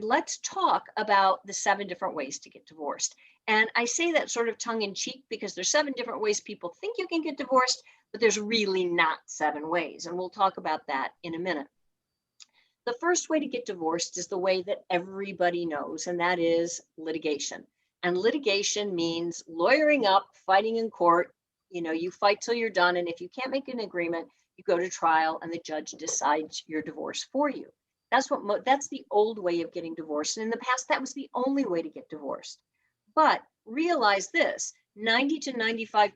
let's talk about the 7 different ways to get divorced. And I say that sort of tongue in cheek because there's 7 different ways people think you can get divorced, but there's really not 7 ways. And we'll talk about that in a minute. The first way to get divorced is the way that everybody knows, and that is litigation. And litigation means lawyering up, fighting in court. You fight till you're done. And if you can't make an agreement, you go to trial and the judge decides your divorce for you. That's the old way of getting divorced. And in the past, that was the only way to get divorced. But realize this, 90 to 95%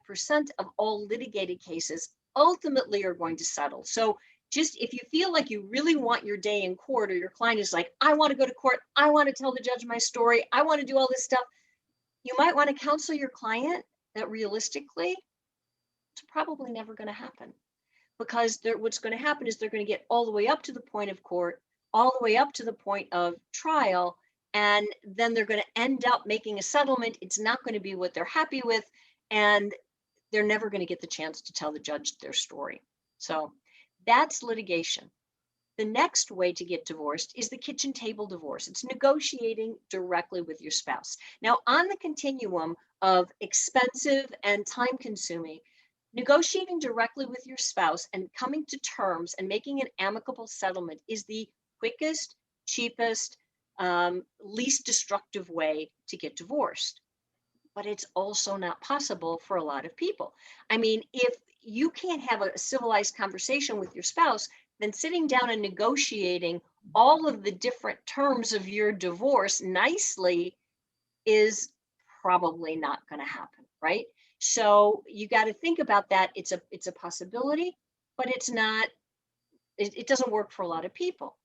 of all litigated cases ultimately are going to settle. So just if you feel like you really want your day in court, or your client is like, I want to go to court, I want to tell the judge my story, I want to do all this stuff, you might want to counsel your client that realistically, it's probably never going to happen. Because what's going to happen is they're going to get all the way up to the point of court, all the way up to the point of trial, and then they're going to end up making a settlement. It's not going to be what they're happy with, and they're never going to get the chance to tell the judge their story. So that's litigation. The next way to get divorced is the kitchen table divorce. It's negotiating directly with your spouse. Now, on the continuum of expensive and time-consuming, negotiating directly with your spouse and coming to terms and making an amicable settlement is the quickest, cheapest, least destructive way to get divorced. But it's also not possible for a lot of people. I mean, if you can't have a civilized conversation with your spouse, then sitting down and negotiating all of the different terms of your divorce nicely is probably not going to happen, right? So you got to think about that. It's a possibility, but it's not. It doesn't work for a lot of people.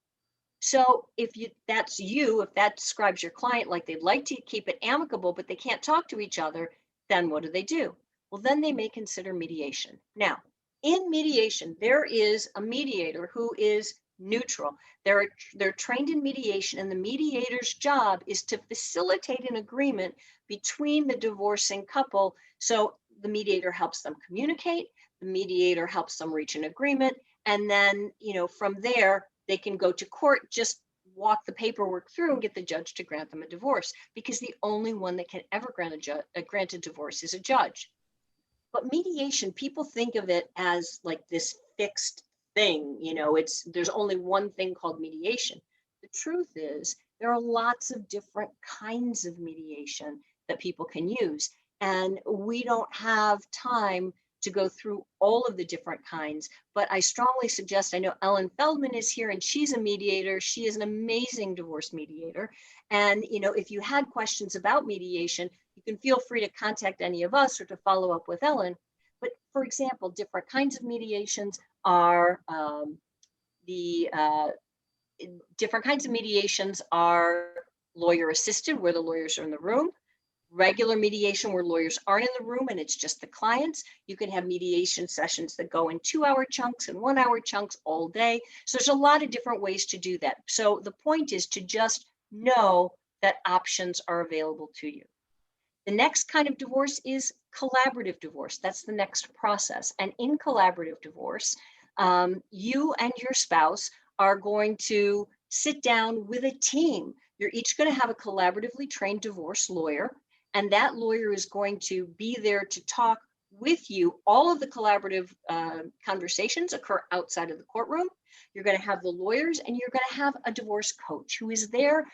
So if that describes your client like they'd like to keep it amicable, but they can't talk to each other, then what do? Well, then they may consider mediation. Now, in mediation, there is a mediator who is neutral. They're trained in mediation, and the mediator's job is to facilitate an agreement between the divorcing couple. So the mediator helps them communicate, the mediator helps them reach an agreement, and then, from there, they can go to court, just walk the paperwork through and get the judge to grant them a divorce, because the only one that can ever grant a divorce is a judge. But mediation, people think of it as like this fixed thing, there's only one thing called mediation. The truth is there are lots of different kinds of mediation that people can use, and we don't have time to go through all of the different kinds, but I strongly suggest, I know Ellen Feldman is here and she's a mediator. She is an amazing divorce mediator. And, if you had questions about mediation, you can feel free to contact any of us or to follow up with Ellen. But for example, different kinds of mediations are lawyer assisted, where the lawyers are in the room. Regular mediation where lawyers aren't in the room and it's just the clients. You can have mediation sessions that go in 2-hour chunks and 1-hour chunks all day. So there's a lot of different ways to do that. So the point is to just know that options are available to you. The next kind of divorce is collaborative divorce. That's the next process. And in collaborative divorce, you and your spouse are going to sit down with a team. You're each going to have a collaboratively trained divorce lawyer. And that lawyer is going to be there to talk with you. All of the collaborative conversations occur outside of the courtroom. You're going to have the lawyers, and you're going to have a divorce coach who is there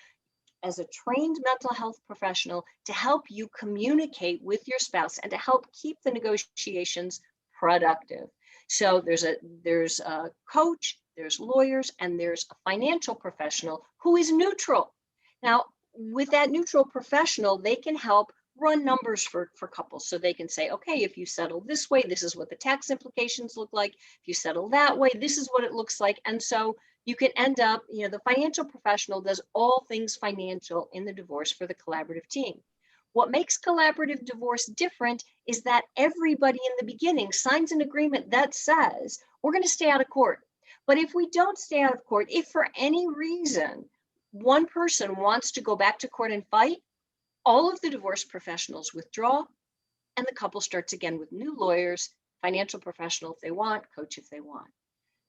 as a trained mental health professional to help you communicate with your spouse and to help keep the negotiations productive. So there's a coach, there's lawyers, and there's a financial professional who is neutral. Now, with that neutral professional, they can help run numbers for couples. So they can say, okay, if you settle this way, this is what the tax implications look like. If you settle that way, this is what it looks like. And so you can end up, the financial professional does all things financial in the divorce for the collaborative team. What makes collaborative divorce different is that everybody in the beginning signs an agreement that says, we're going to stay out of court. But if we don't stay out of court, if for any reason one person wants to go back to court and fight, all of the divorce professionals withdraw, and the couple starts again with new lawyers, financial professional if they want, coach if they want.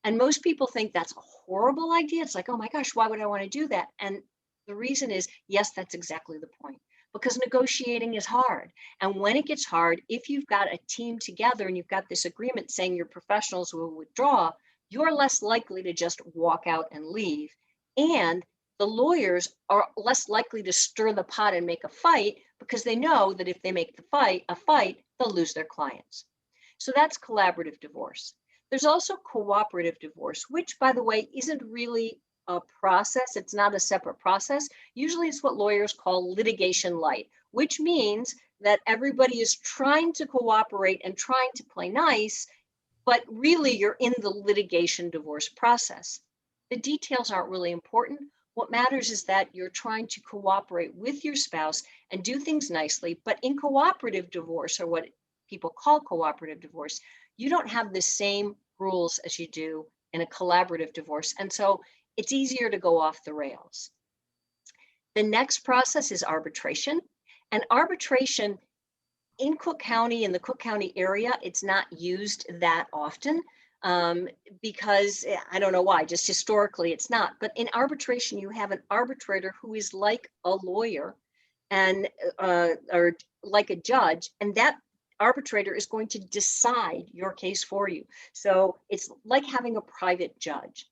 And most people think that's a horrible idea. It's like, oh my gosh, why would I want to do that? And The reason is, yes, that's exactly the point. Because negotiating is hard. And when it gets hard, if you've got a team together and you've got this agreement saying your professionals will withdraw, you're less likely to just walk out and leave. And the lawyers are less likely to stir the pot and make a fight because they know that if they make a fight, they'll lose their clients. So that's collaborative divorce. There's also cooperative divorce, which, by the way, isn't really a process. It's not a separate process. Usually it's what lawyers call litigation light, which means that everybody is trying to cooperate and trying to play nice, but really you're in the litigation divorce process. The details aren't really important. What matters is that you're trying to cooperate with your spouse and do things nicely. But in cooperative divorce, or what people call cooperative divorce, you don't have the same rules as you do in a collaborative divorce. And so it's easier to go off the rails. The next process is arbitration. And arbitration in Cook County, in the Cook County area, it's not used that often because I don't know why, just historically it's not. But in arbitration, you have an arbitrator who is like a lawyer and or like a judge, and that arbitrator is going to decide your case for you. So it's like having a private judge.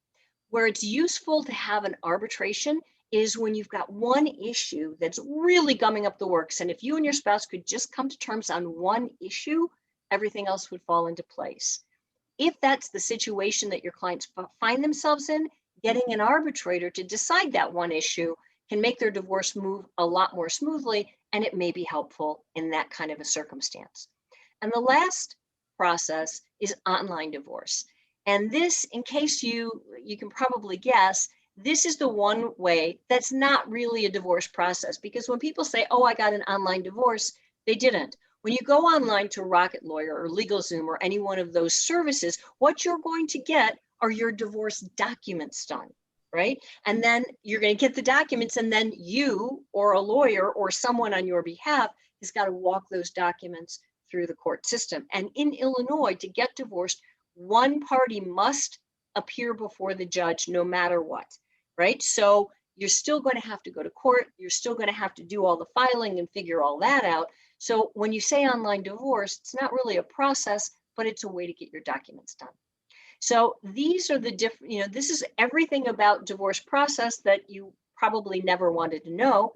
Where it's useful to have an arbitration is when you've got one issue that's really gumming up the works. And if you and your spouse could just come to terms on one issue, everything else would fall into place. If that's the situation that your clients find themselves in, getting an arbitrator to decide that one issue can make their divorce move a lot more smoothly, and it may be helpful in that kind of a circumstance. And the last process is online divorce. And this, in case you can probably guess, this is the one way that's not really a divorce process, because when people say, oh, I got an online divorce, they didn't. When you go online to Rocket Lawyer or LegalZoom or any one of those services, what you're going to get are your divorce documents done, right? And then you're going to get the documents, and then you or a lawyer or someone on your behalf has got to walk those documents through the court system. And in Illinois, to get divorced, one party must appear before the judge no matter what, right? So you're still going to have to go to court. You're still going to have to do all the filing and figure all that out. So when you say online divorce, it's not really a process, but it's a way to get your documents done. So these are the different, this is everything about divorce process that you probably never wanted to know.